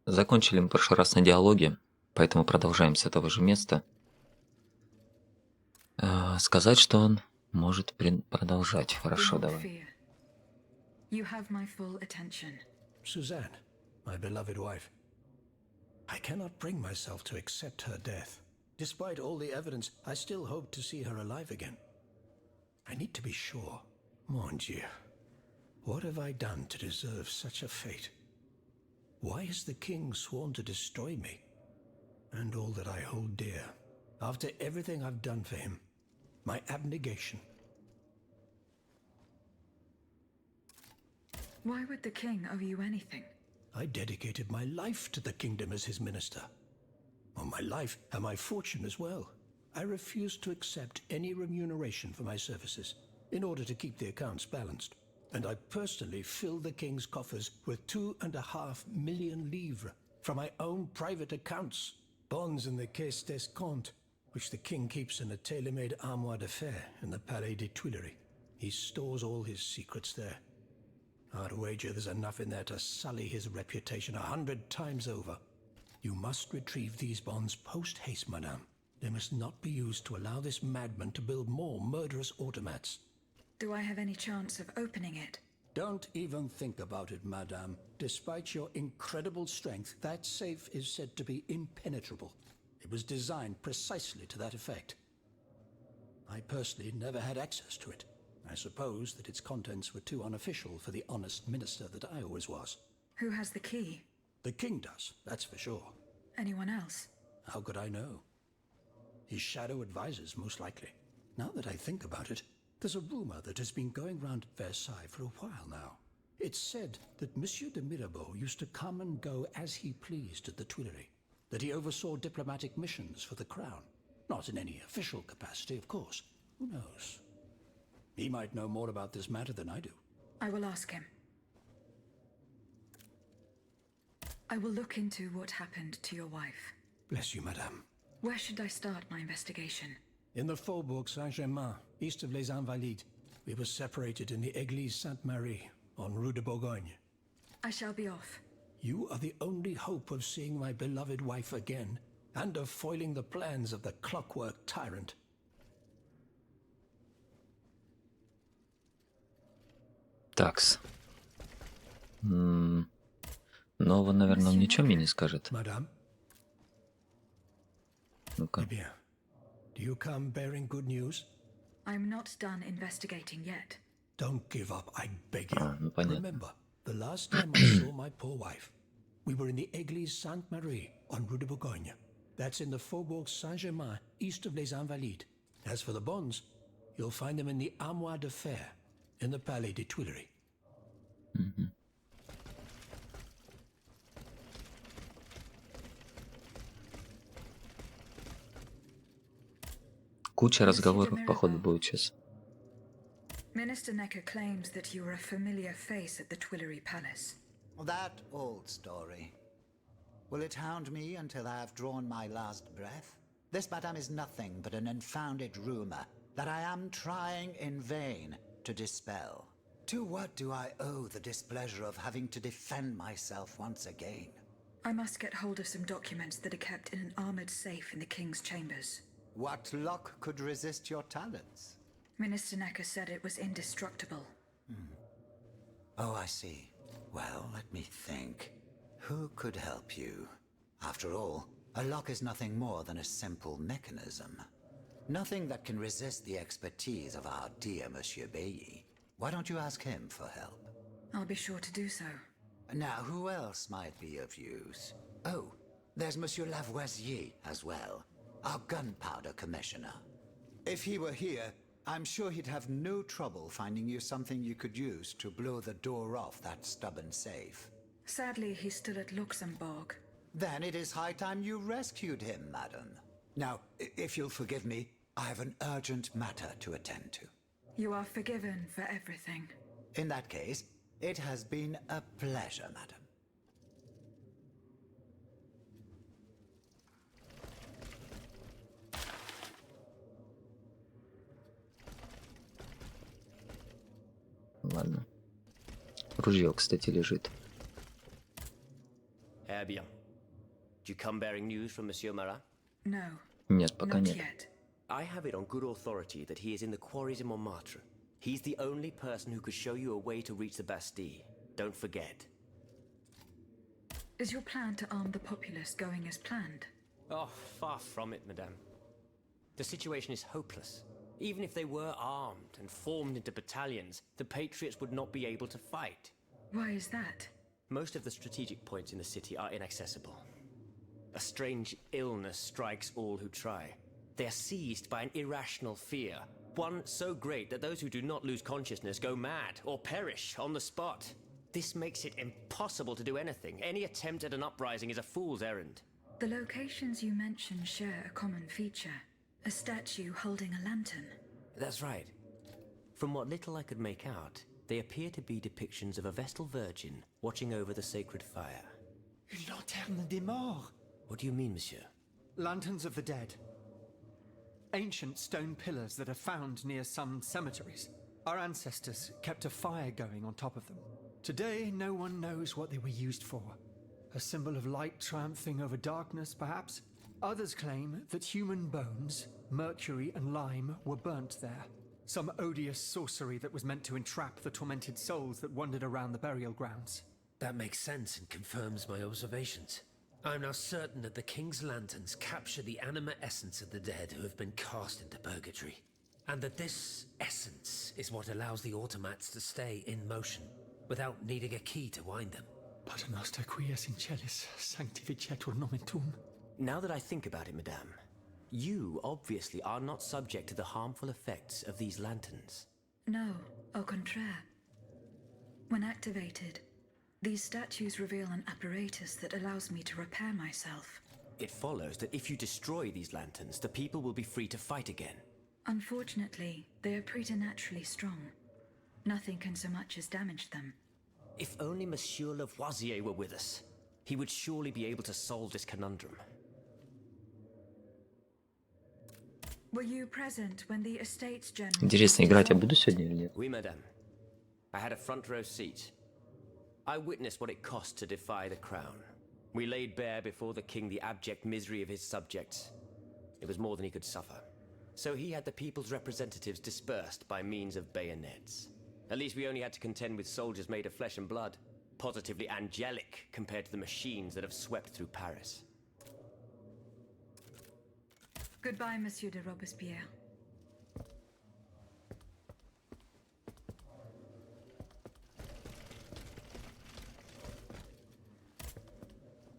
Закончили мы в прошлый раз на диалоге, поэтому продолжаем с этого же места. Сказать, что он может продолжать. Хорошо, давай. Suzanne, my beloved wife. I cannot bring myself to accept her death. Despite all the evidence, I still hope to see her alive again. I need to be sure. Mon Dieu, what have I done to deserve such a fate? Why has the king sworn to destroy me? And all that I hold dear, after everything I've done for him, my abnegation. Why would the king owe you anything? I dedicated my life to the kingdom as his minister. Well, my life and my fortune as well. I refuse to accept any remuneration for my services in order to keep the accounts balanced. And I personally filled the king's coffers with 2.5 million livres from my own private accounts. Bonds in the Caisse d'Escompte, which the king keeps in a tailor-made armoire d'affaires in the Palais des Tuileries. He stores all his secrets there. I'd wager there's enough in there to sully his reputation 100 times over. You must retrieve these bonds post-haste, madame. They must not be used to allow this madman to build more murderous automats. Do I have any chance of opening it? Don't even think about it, madame. Despite your incredible strength, that safe is said to be impenetrable. It was designed precisely to that effect. I personally never had access to it. I suppose that its contents were too unofficial for the honest minister that I always was. Who has the key? The king does, that's for sure. Anyone else? How could I know? His shadow advisors, most likely. Now that I think about it, there's a rumor that has been going round at Versailles for a while now. It's said that Monsieur de Mirabeau used to come and go as he pleased at the Tuileries, that he oversaw diplomatic missions for the crown. Not in any official capacity, of course. Who knows? He might know more about this matter than I do. I will ask him. I will look into what happened to your wife. Bless you, madame. Where should I start my investigation? In the Faubourg Saint-Germain, east of Les Invalides. We were separated in the Église Sainte-Marie, on Rue de Bourgogne. I shall be off. You are the only hope of seeing my beloved wife again, and of foiling the plans of the clockwork tyrant. Такс. Но, наверное, он ничего мне не скажет. Madame? Ну-ка. Eh bien. Do you come bearing good news? I'm not done investigating yet. Don't give up, I beg you. Ну, понятно. Remember, the last time I saw my poor wife, we were in the Église Sainte-Marie on Rue de Bourgogne. That's in the Faubourg Saint-Germain, east of Les Invalides. As for the bonds, you'll find them in the Armoire de Fer, in the Palais des Tuileries. Куча разговоров, походу, будет сейчас. Minister Necker claims that you were a familiar face at the Tuileries Palace. That old story. Will it hound me until I have drawn my last breath? This, madame, is nothing but an unfounded rumor that I am trying in vain to dispel. To what do I owe the displeasure of having to defend myself once again? I must get hold of some documents that are kept in an armored safe in the king's chambers. What luck could resist your talents? Minister Necker said it was indestructible. Oh, I see. Well, let me think. Who could help you? After all, a lock is nothing more than a simple mechanism. Nothing that can resist the expertise of our dear Monsieur Bailly. Why don't you ask him for help? I'll be sure to do so. Now, who else might be of use? Oh, there's Monsieur Lavoisier as well, our gunpowder commissioner. If he were here, I'm sure he'd have no trouble finding you something you could use to blow the door off that stubborn safe. Sadly, he's still at Luxembourg. Then it is high time you rescued him, madam. Now, if you'll forgive me, I have an urgent matter to attend to. You are forgiven for everything. In that case, it has been a pleasure, madam. Ладно. Ружье, кстати, лежит. Très bien. Do you come bearing news from Monsieur Marat? No, Нет, пока not нет. yet. I have it on good authority that he is in the quarries in Montmartre. He's the only person who could show you a way to reach the Bastille. Don't forget. Is your plan to arm the populace going as planned? Oh, far from it, madame. The situation is hopeless. Even if they were armed and formed into battalions, the Patriots would not be able to fight. Why is that? Most of the strategic points in the city are inaccessible. A strange illness strikes all who try. They are seized by an irrational fear, one so great that those who do not lose consciousness go mad or perish on the spot. This makes it impossible to do anything. Any attempt at an uprising is a fool's errand. The locations you mentioned share a common feature. A statue holding a lantern. That's right. From what little I could make out, they appear to be depictions of a Vestal Virgin watching over the sacred fire. Une lanterne des morts. What do you mean, monsieur? Lanterns of the dead. Ancient stone pillars that are found near some cemeteries. Our ancestors kept a fire going on top of them. Today, no one knows what they were used for. A symbol of light triumphing over darkness, perhaps? Others claim that human bones, mercury and lime, were burnt there. Some odious sorcery that was meant to entrap the tormented souls that wandered around the burial grounds. That makes sense and confirms my observations. I am now certain that the King's lanterns capture the anima essence of the dead who have been cast into purgatory, and that this essence is what allows the automats to stay in motion, without needing a key to wind them. Pater noster qui es in celis, sanctificetur nomen tuum. Now that I think about it, madame, you obviously are not subject to the harmful effects of these lanterns. No, au contraire. When activated, these statues reveal an apparatus that allows me to repair myself. It follows that if you destroy these lanterns, the people will be free to fight again. Unfortunately, they are preternaturally strong. Nothing can so much as damage them. If only Monsieur Lavoisier were with us, he would surely be able to solve this conundrum. Were you present when the estate's general... Интересно, играть я буду сегодня или нет? Oui, madame. I had a front row seat. I witnessed what it cost to defy the crown. We laid bare before the king the abject misery of his subjects. It was more than he could suffer. So he had the people's representatives dispersed by means of bayonets. At least we only had to contend with soldiers made of flesh and blood. Positively angelic compared to the machines that have swept through Paris. Goodbye, Monsieur de Robespierre.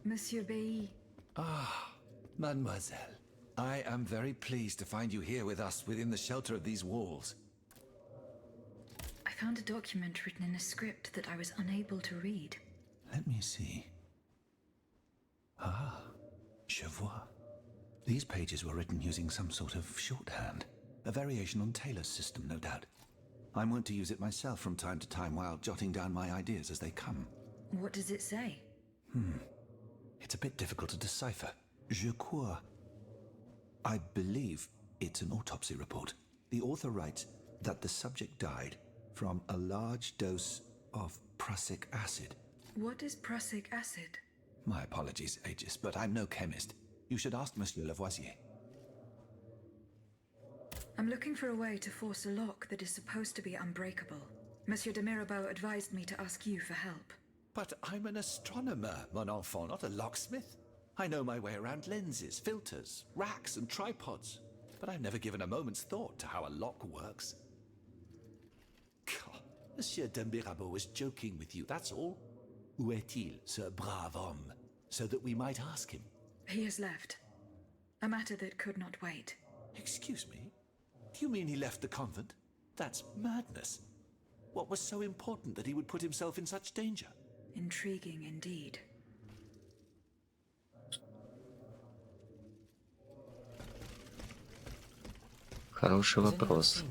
Monsieur Bailly. Ah, mademoiselle. I am very pleased to find you here with us within the shelter of these walls. I found a document written in a script that I was unable to read. Let me see. Ah, je vois. These pages were written using some sort of shorthand. A variation on Taylor's system, no doubt. I'm wont to use it myself from time to time while jotting down my ideas as they come. What does it say? It's a bit difficult to decipher. Je crois. I believe it's an autopsy report. The author writes that the subject died from a large dose of prussic acid. What is prussic acid? My apologies, Aegis, but I'm no chemist. You should ask Monsieur Lavoisier. I'm looking for a way to force a lock that is supposed to be unbreakable. Monsieur de Mirabeau advised me to ask you for help. But I'm an astronomer, mon enfant, not a locksmith. I know my way around lenses, filters, racks and tripods, but I've never given a moment's thought to how a lock works. God, Monsieur de Mirabeau was joking with you, that's all. Où est-il, ce brave homme, so that we might ask him? He has left. A matter that could not wait. Excuse me? Do you mean he left the convent? That's madness. What was so important that he would put himself in such danger? Intriguing indeed. Хороший вопрос.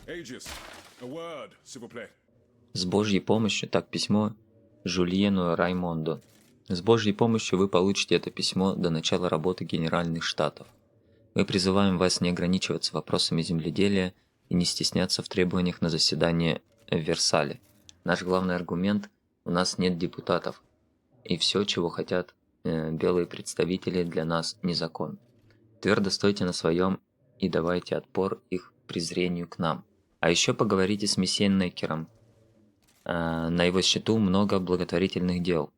Aegis, a word, s'il vous plaît. С Божьей помощью, так, письмо Жульену Раймонду. С Божьей помощью вы получите это письмо до начала работы Генеральных Штатов. Мы призываем вас не ограничиваться вопросами земледелия и не стесняться в требованиях на заседании в Версале. Наш главный аргумент – у нас нет депутатов. и все, чего хотят белые представители, для нас не закон. Твердо стойте на своем и давайте отпор их презрению к нам. А еще поговорите с месье Некером. На его счету много благотворительных дел.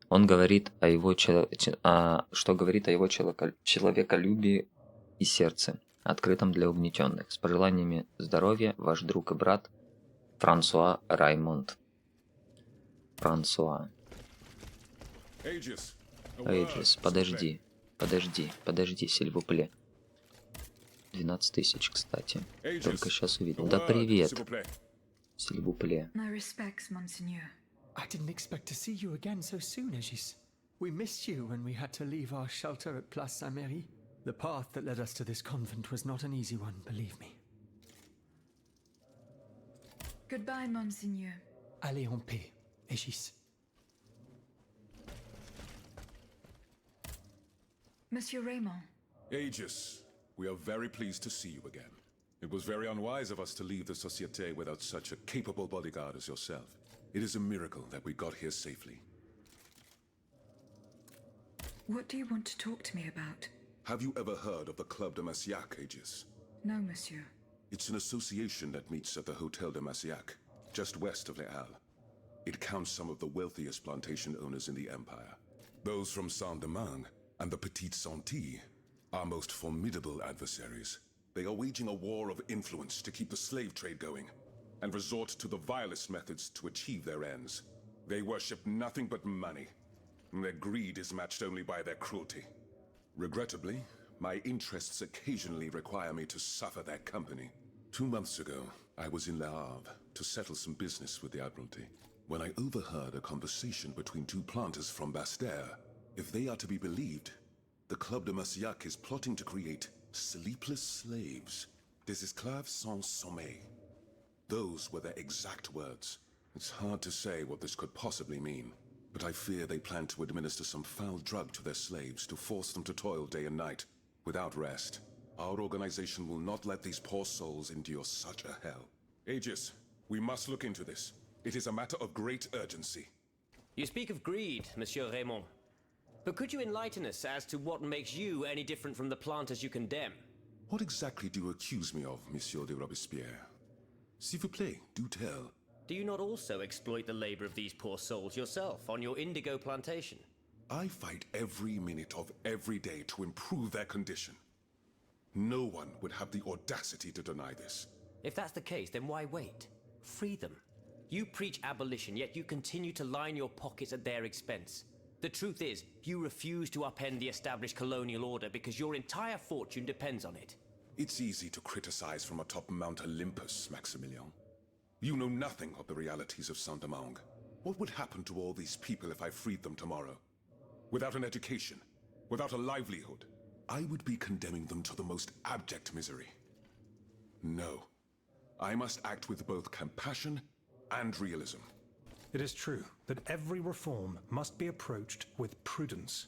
Он говорит о его человеколюбии и сердце, открытом для угнетенных. С пожеланиями здоровья, ваш друг и брат Франсуа Раймонд. Франсуа. Эйджис, подожди, сильвупле. 12 тысяч, кстати. Только сейчас увидел. Да привет, сильвупле. My respects, Monseigneur. I didn't expect to see you again so soon, Aegis. We missed you when we had to leave our shelter at Place Saint-Méry. The path that led us to this convent was not an easy one, believe me. Goodbye, Monseigneur. Allez en paix, Aegis. Monsieur Raymond. Aegis, we are very pleased to see you again. It was very unwise of us to leave the Société without such a capable bodyguard as yourself. It is a miracle that we got here safely. What do you want to talk to me about? Have you ever heard of the Club de Massiac, Aegis? No, monsieur. It's an association that meets at the Hotel de Massiac, just west of Les Halles. It counts some of the wealthiest plantation owners in the empire. Those from Saint-Domingue and the Petite Santé, our most formidable adversaries. They are waging a war of influence to keep the slave trade going, and resort to the vilest methods to achieve their ends. They worship nothing but money, and their greed is matched only by their cruelty. Regrettably, my interests occasionally require me to suffer their company. 2 months ago, I was in Le Havre to settle some business with the Admiralty, when I overheard a conversation between 2 planters from Bastère. If they are to be believed, the Club de Massiac is plotting to create sleepless slaves, des esclaves sans sommeil. Those were their exact words. It's hard to say what this could possibly mean, but I fear they plan to administer some foul drug to their slaves to force them to toil day and night, without rest. Our organization will not let these poor souls endure such a hell. Aegis, we must look into this. It is a matter of great urgency. You speak of greed, Monsieur Raymond. But could you enlighten us as to what makes you any different from the planters you condemn? What exactly do you accuse me of, Monsieur de Robespierre? S'il vous plaît, do tell. Do you not also exploit the labor of these poor souls yourself on your indigo plantation? I fight every minute of every day to improve their condition. No one would have the audacity to deny this. If that's the case, then why wait? Free them. You preach abolition, yet you continue to line your pockets at their expense. The truth is, you refuse to upend the established colonial order because your entire fortune depends on it. It's easy to criticize from atop Mount Olympus, Maximilian. You know nothing of the realities of Saint-Domingue. What would happen to all these people if I freed them tomorrow? Without an education, without a livelihood, I would be condemning them to the most abject misery. No. I must act with both compassion and realism. It is true that every reform must be approached with prudence.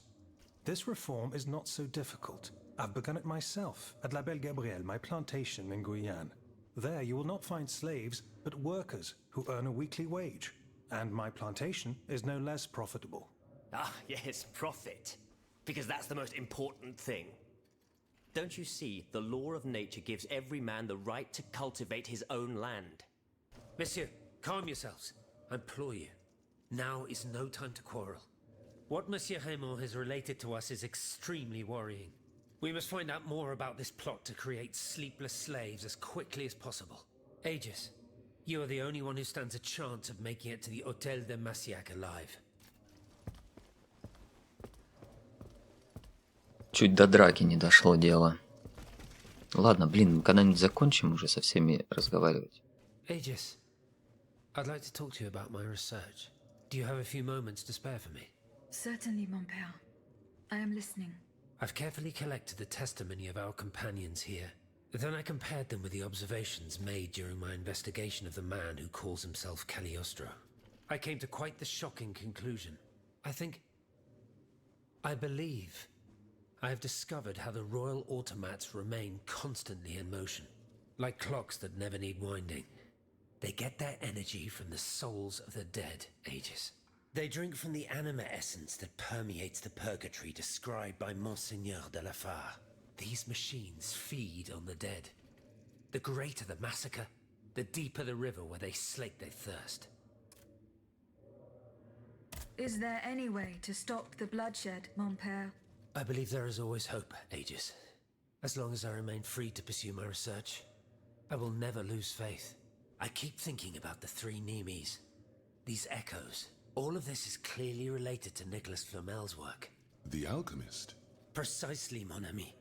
This reform is not so difficult. I've begun it myself at La Belle Gabrielle, my plantation in Guyane. There you will not find slaves, but workers who earn a weekly wage. And my plantation is no less profitable. Ah, yes, profit. Because that's the most important thing. Don't you see, the law of nature gives every man the right to cultivate his own land? Monsieur, calm yourselves. I implore you. Now is no time to quarrel. What Monsieur Raymond has related to us is extremely worrying. We must find out more about this plot to create sleepless slaves as quickly as possible. Aegis, you are the only one who stands a chance of making it to the Hotel de Massiac alive. Чуть до драки не дошло дело. Ладно, блин, когда-нибудь закончим уже со всеми разговаривать. Aegis, I'd like to talk to you about my research. Do you have a few moments to spare for me? Certainly, mon père. I am listening. I've carefully collected the testimony of our companions here. Then I compared them with the observations made during my investigation of the man who calls himself Cagliostro. I came to quite the shocking conclusion. I believe I have discovered how the royal automats remain constantly in motion. Like clocks that never need winding. They get their energy from the souls of the dead, Aegis. They drink from the anima essence that permeates the purgatory described by Monseigneur de la Fare. These machines feed on the dead. The greater the massacre, the deeper the river where they slake their thirst. Is there any way to stop the bloodshed, mon père? I believe there is always hope, Aegis. As long as I remain free to pursue my research, I will never lose faith. I keep thinking about the three Nemes. These echoes. All of this is clearly related to Nicholas Flamel's work. The alchemist? Precisely, mon ami.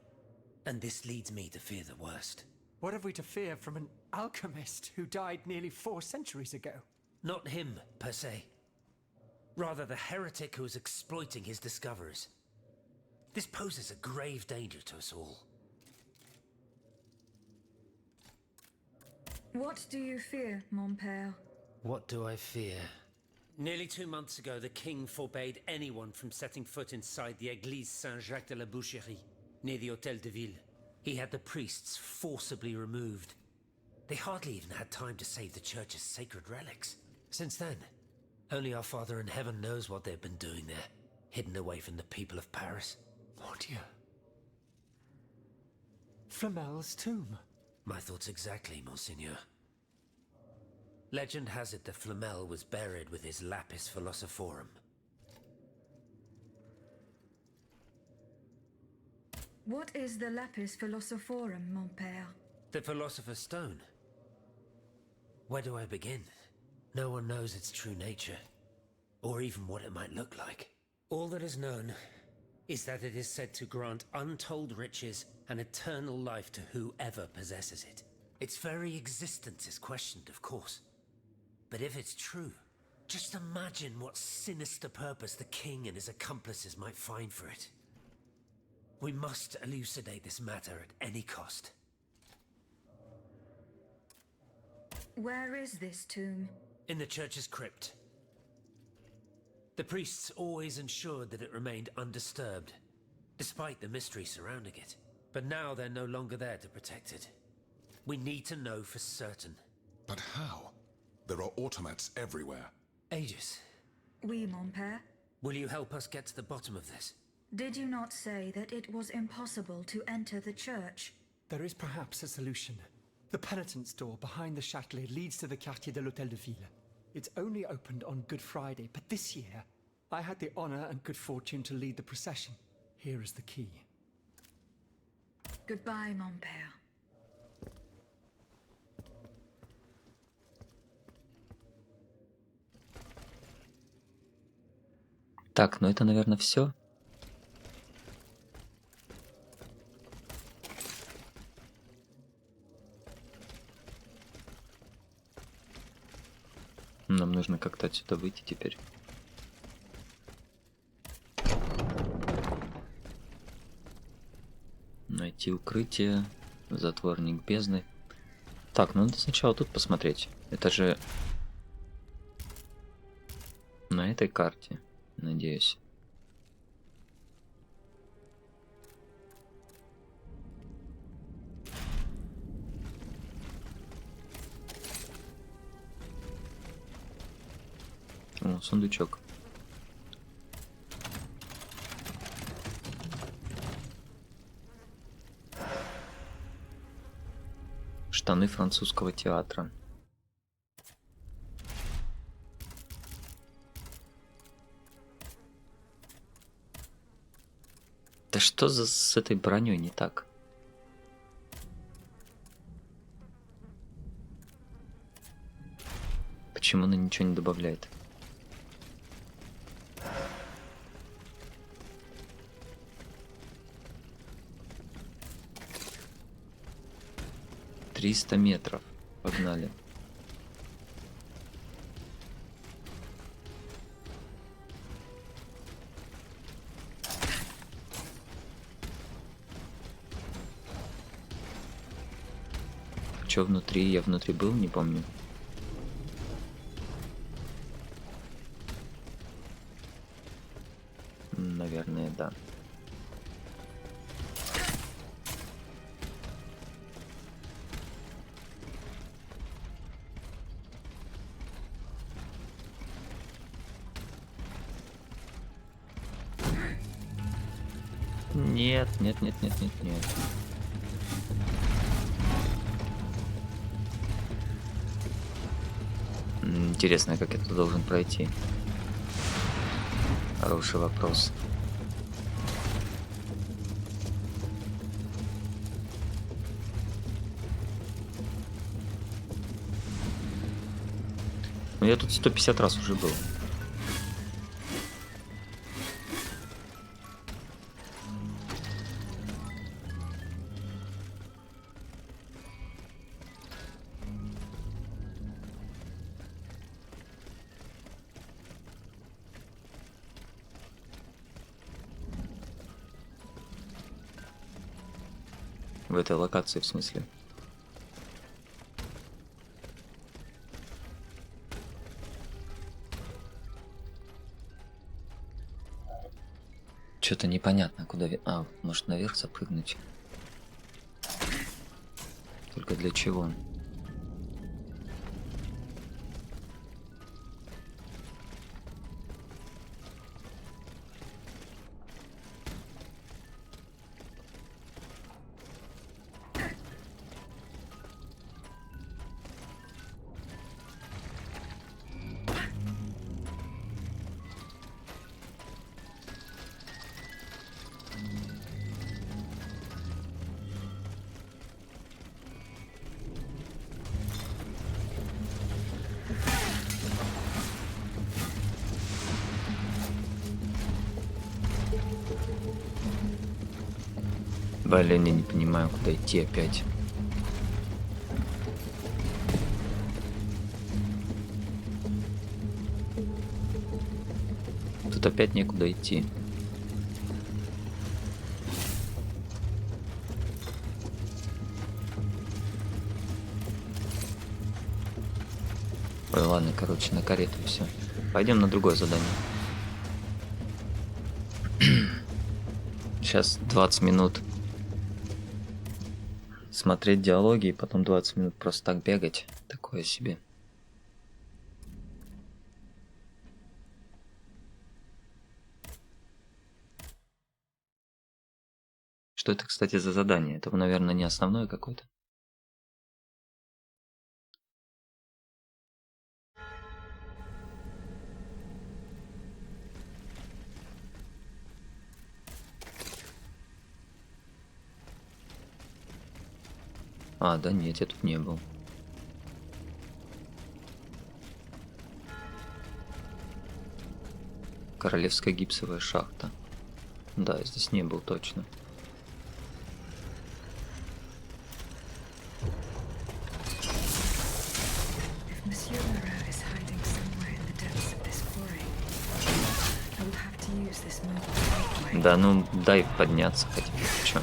And this leads me to fear the worst. What have we to fear from an alchemist who died nearly 4 centuries ago? Not him, per se. Rather the heretic who is exploiting his discoveries. This poses a grave danger to us all. What do you fear, mon père? What do I fear? Nearly 2 months ago, the king forbade anyone from setting foot inside the Église Saint-Jacques de la Boucherie, near the Hôtel de Ville. He had the priests forcibly removed. They hardly even had time to save the church's sacred relics. Since then, only our Father in Heaven knows what they've been doing there, hidden away from the people of Paris. Mon Dieu. Flamel's tomb. My thoughts exactly, Monseigneur. Legend has it that Flamel was buried with his lapis philosophorum. What is the lapis philosophorum, mon père? The Philosopher's Stone. Where do I begin? No one knows its true nature, or even what it might look like. All that is known is that it is said to grant untold riches and eternal life to whoever possesses it. Its very existence is questioned, of course. But if it's true, just imagine what sinister purpose the king and his accomplices might find for it. We must elucidate this matter at any cost. Where is this tomb? In the church's crypt. The priests always ensured that it remained undisturbed, despite the mystery surrounding it. But now they're no longer there to protect it. We need to know for certain. But how? There are automats everywhere. Aegis, Oui, mon père. will you help us get to the bottom of this? Did you not say that it was impossible to enter the church? There is perhaps a solution. The penitent's door behind the Châtelet leads to the Quartier de l'Hôtel de Ville. It's only opened on Good Friday, but this year, I had the honor and good fortune to lead the procession. Here is the key. Goodbye, mon père. Так, ну это, наверное, все. Нам нужно как-то отсюда выйти теперь. Найти укрытие. Затворник бездны. Так, ну надо сначала тут посмотреть. Это же на этой карте, надеюсь. О, сундучок. Штаны французского театра. Да что за с этой броней не так? Почему она ничего не добавляет? «300 метров. Погнали». Чё внутри? Я внутри был, не помню. Наверное, да. Нет, нет, нет, нет, нет, нет. Интересно, как это должен пройти. Хороший вопрос. Ну, я тут 150 раз уже был. В этой локации, в смысле. Что-то непонятно, куда... А, может наверх запрыгнуть? Только для чего? Блин, я не понимаю, куда идти опять. Тут опять некуда идти. Ой, ладно, короче, на карету все. Пойдем на другое задание. Сейчас 20 минут смотреть диалоги, и потом 20 минут просто так бегать. Такое себе. Что это, кстати, за задание? Это, наверное, не основное какое-то. А, да нет, я тут не был. Королевская гипсовая шахта. Да, я здесь не был точно. Да, ну дай подняться хотя бы. Чё?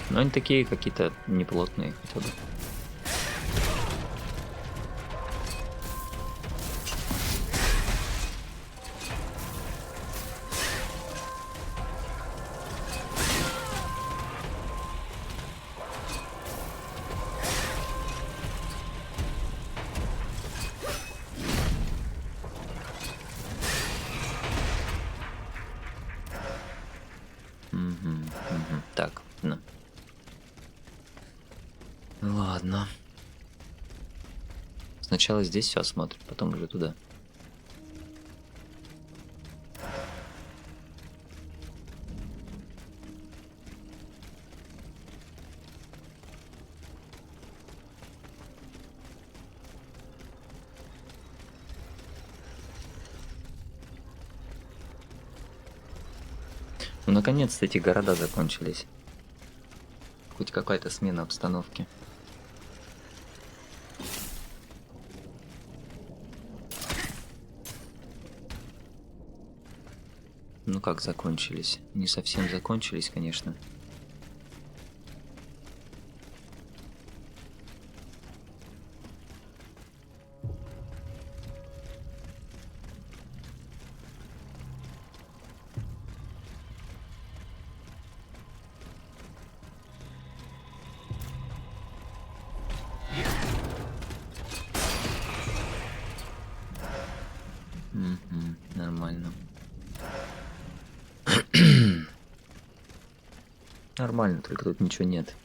Но они такие какие-то неплотные хотя бы. Так, ну. Ладно. Сначала здесь все осмотрим, потом уже туда. Ну, наконец-то эти города закончились. Хоть какая-то смена обстановки. Ну как закончились? Не совсем закончились, конечно. нормально. Нормально, только тут ничего нет.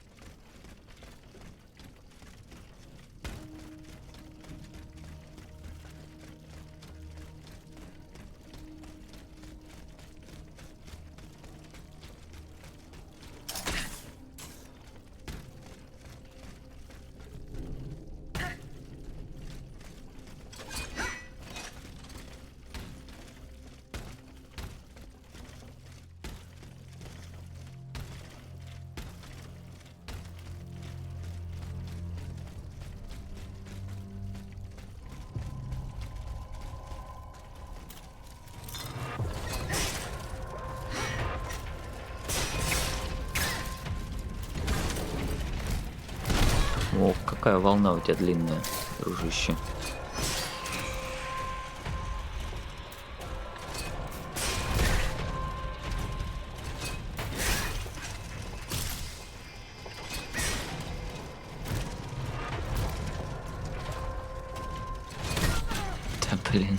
О, какая волна у тебя длинная, дружище. Да блин.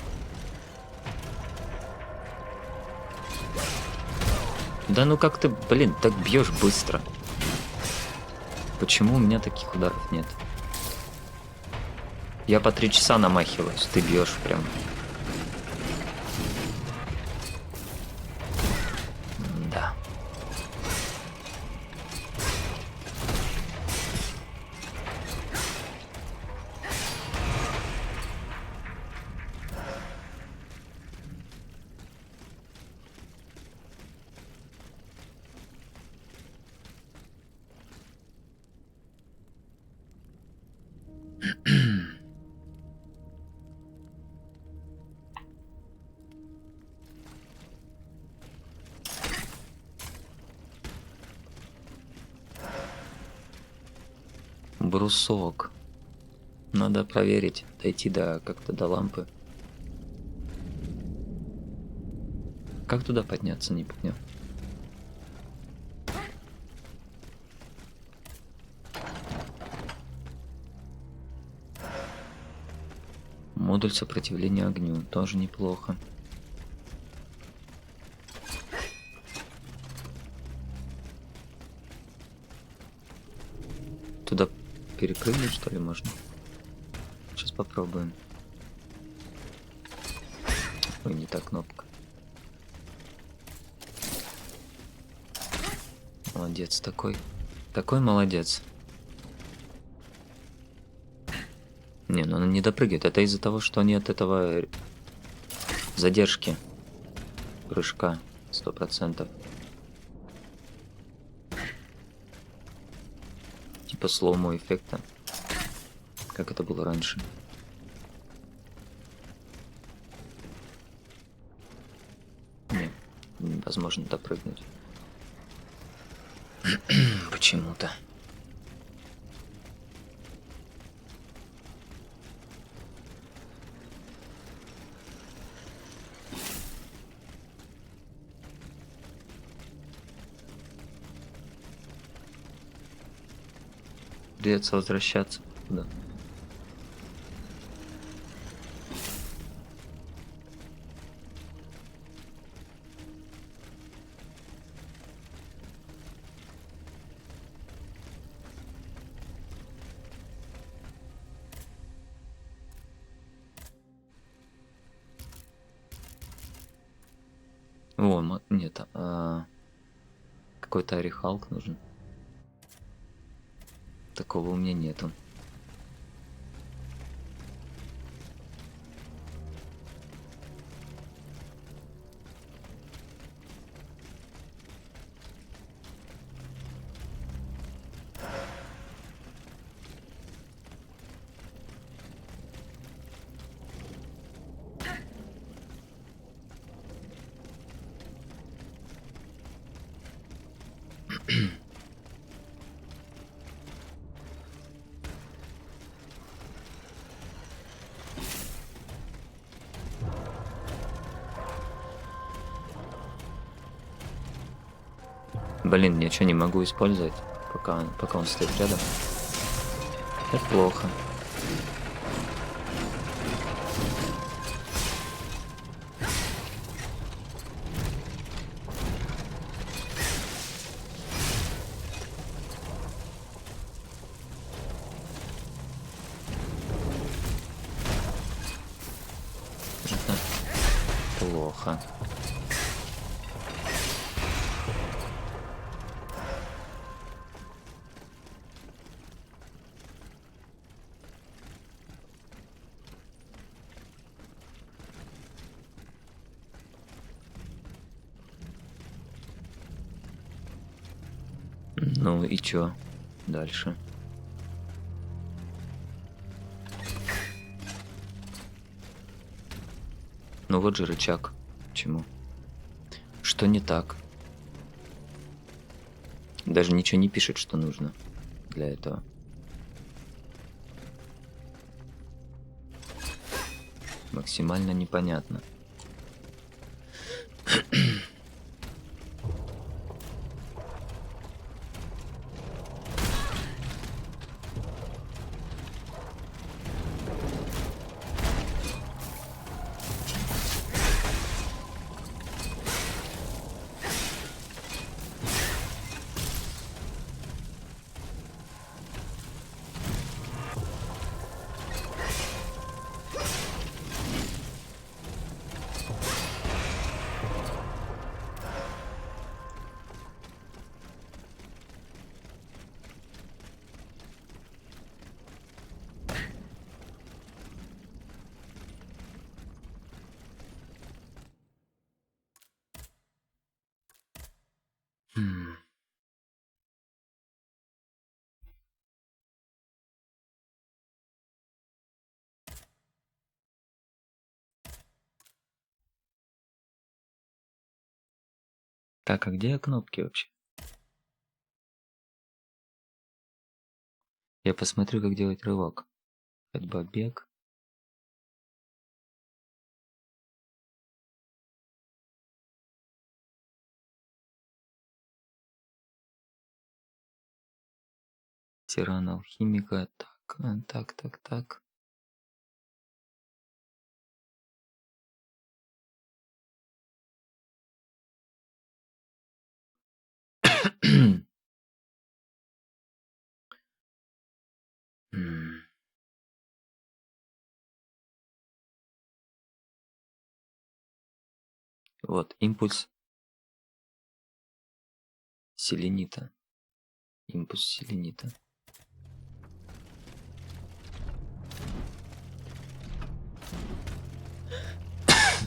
Да ну как ты, блин, так бьешь быстро? Почему у меня таких ударов нет? Я по 3 часа намахиваюсь, ты бьешь прям. Да. Брусок. Надо проверить, дойти до как-то до лампы. Как туда подняться, не помню. Модуль сопротивления огню. Тоже неплохо. Туда перепрыгнуть, что ли, можно? Сейчас попробуем. Ой, не та кнопка. Молодец такой. Такой молодец. Не, ну она не допрыгивает. Это из-за того, что нет этого задержки прыжка 100%. Типа слоумо эффекта, как это было раньше. Не, невозможно допрыгнуть. Почему-то. Придется возвращаться туда. О, нет, какой-то орехалк нужен. Такого у меня нету. Блин, ничего не могу использовать, пока он стоит рядом. Это плохо. неплохо. Ну и чё дальше? Ну вот же рычаг. Почему? Что не так? Даже ничего не пишет, что нужно для этого. Максимально непонятно. Так, а где кнопки вообще? Я посмотрю, как делать рывок. Ходьба, бег. Тиран алхимика. Так. Вот, импульс селенита. Импульс селенита.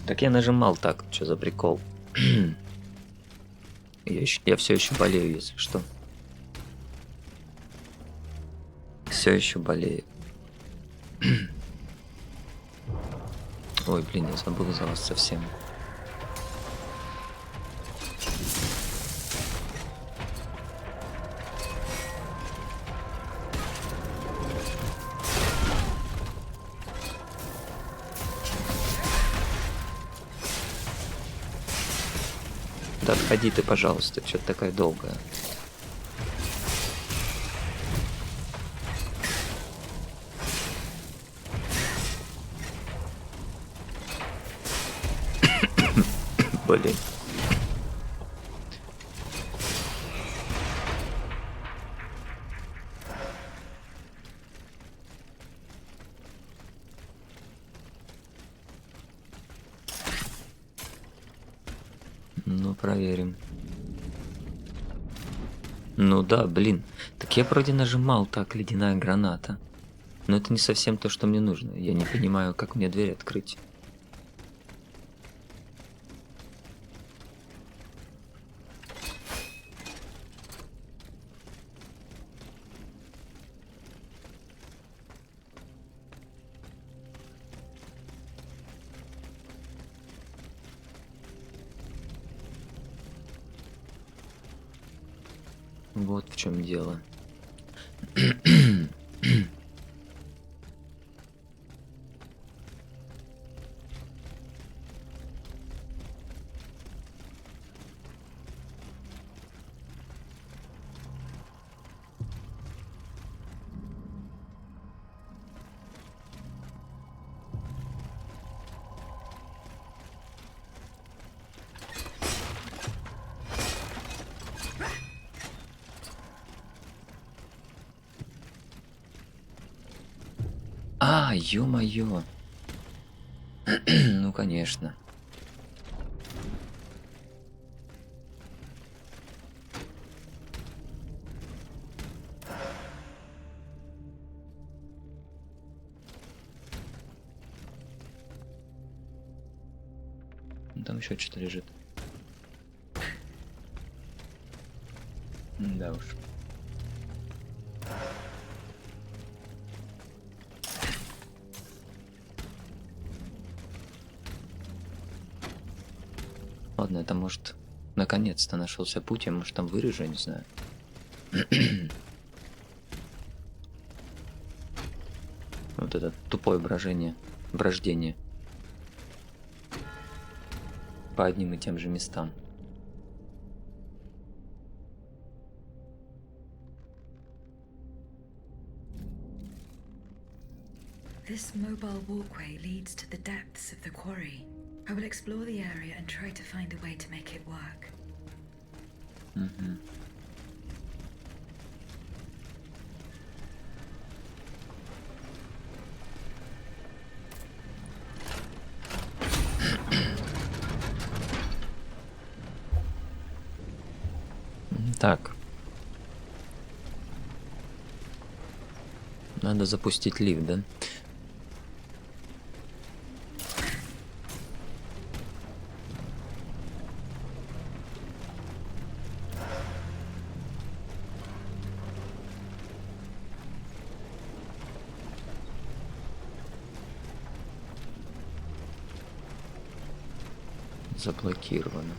Так я нажимал так, что за прикол? Я все еще болею, если что. Все еще болею. Ой, блин, я забыл за вас совсем. Да отходи ты, пожалуйста, что-то такая долгая. Блин. Ну, проверим. Ну да, блин. Так я вроде нажимал так, ледяная граната. Но это не совсем то, что мне нужно. Я не понимаю, как мне дверь открыть. Вот в чем дело. А, ё-моё. Ну, конечно. еще что-то лежит. Да уж. Ладно, это может наконец-то нашелся путь, я может там вырежу, не знаю. Вот это тупое брожение, брождение по одним и тем же местам. This mobile walkway leads to the depths of the quarry. I will explore the area and try to find a way to make it work. Так. Надо запустить лифт, да? Заблокировано.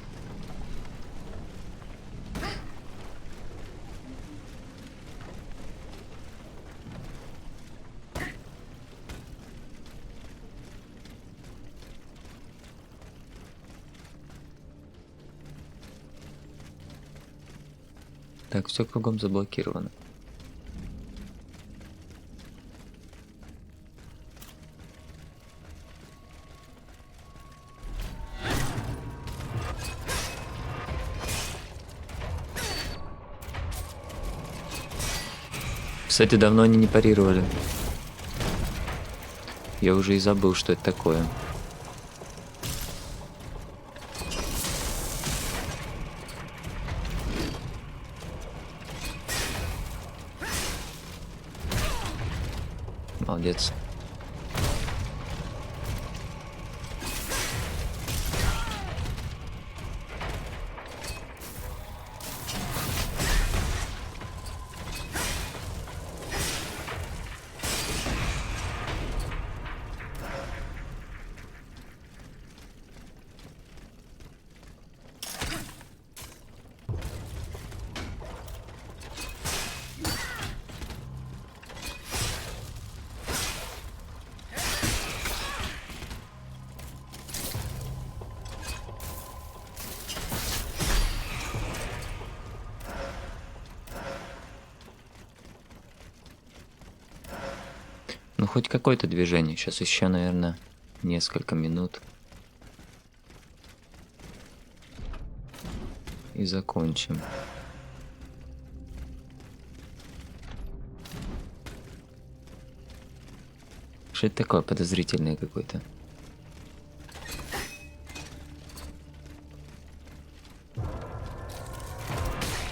Так, все кругом заблокировано. Кстати, давно они не парировали. Я уже и забыл, что это такое. Молодец. Ну, хоть какое-то движение. Сейчас еще, наверное, несколько минут. И закончим. Что это такое подозрительное какое-то?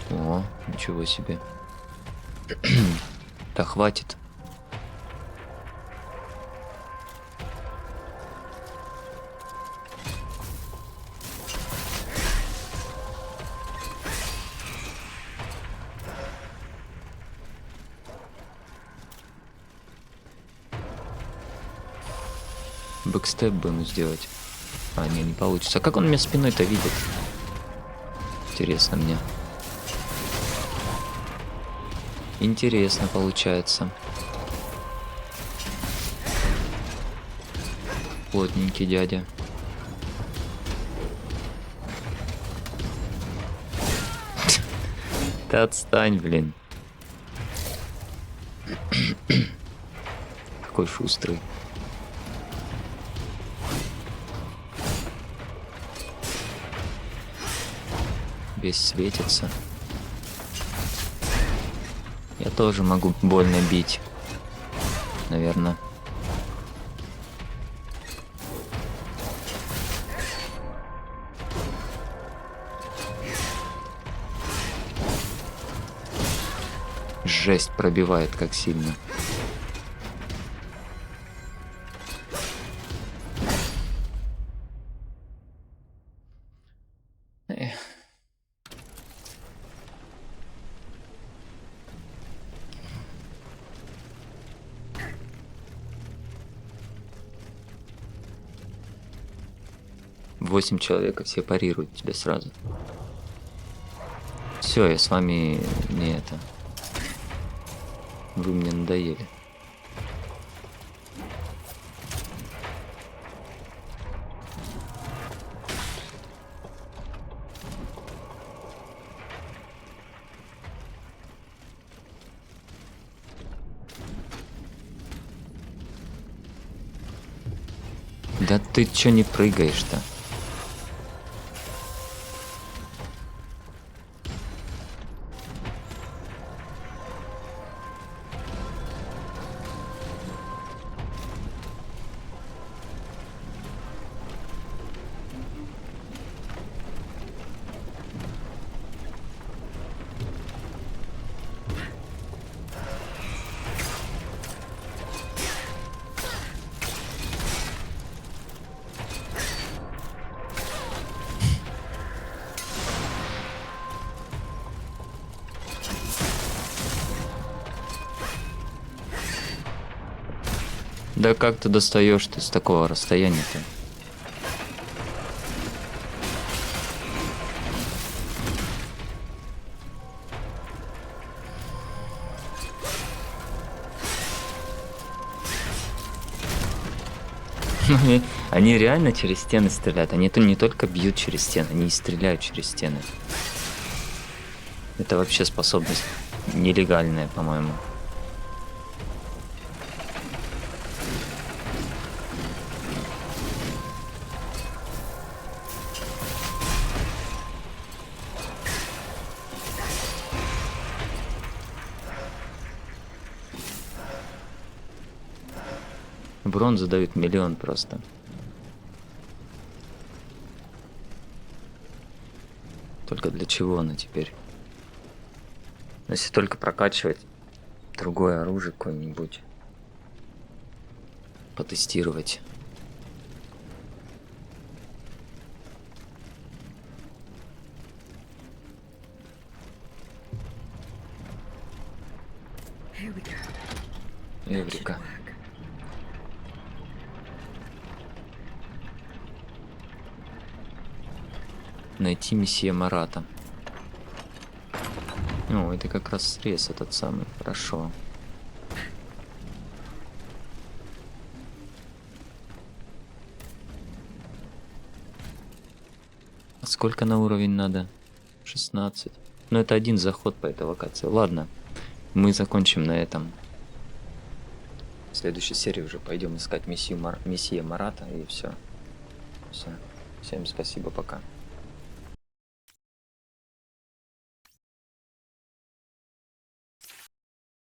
О, ничего себе. Да хватит. Бэкстеп бы ему сделать. А, не получится. А как он меня спиной-то видит? Интересно мне. Интересно получается. Плотненький дядя. Да отстань, блин. Какой шустрый. Весь светится. Я тоже могу больно бить. Наверное. Жесть, пробивает как сильно. 8 человек, и все парируют тебя сразу. Все, я с вами не это. Вы мне надоели. Да ты чё не прыгаешь-то? Да как ты достаешь ты с такого расстояния-то? Они реально через стены стреляют. Они не только бьют через стены, они и стреляют через стены. Это вообще способность нелегальная, по-моему. Бронзу дают миллион просто. Только для чего она теперь? Если только прокачивать другое оружие какое-нибудь. Потестировать. Эврика. Найти месье Марата. О, это как раз срез этот самый. Хорошо. А сколько на уровень надо? 16. Ну, это один заход по этой локации. Ладно, мы закончим на этом. В следующей серии уже пойдем искать месье Марата и все. Все. Всем спасибо, пока.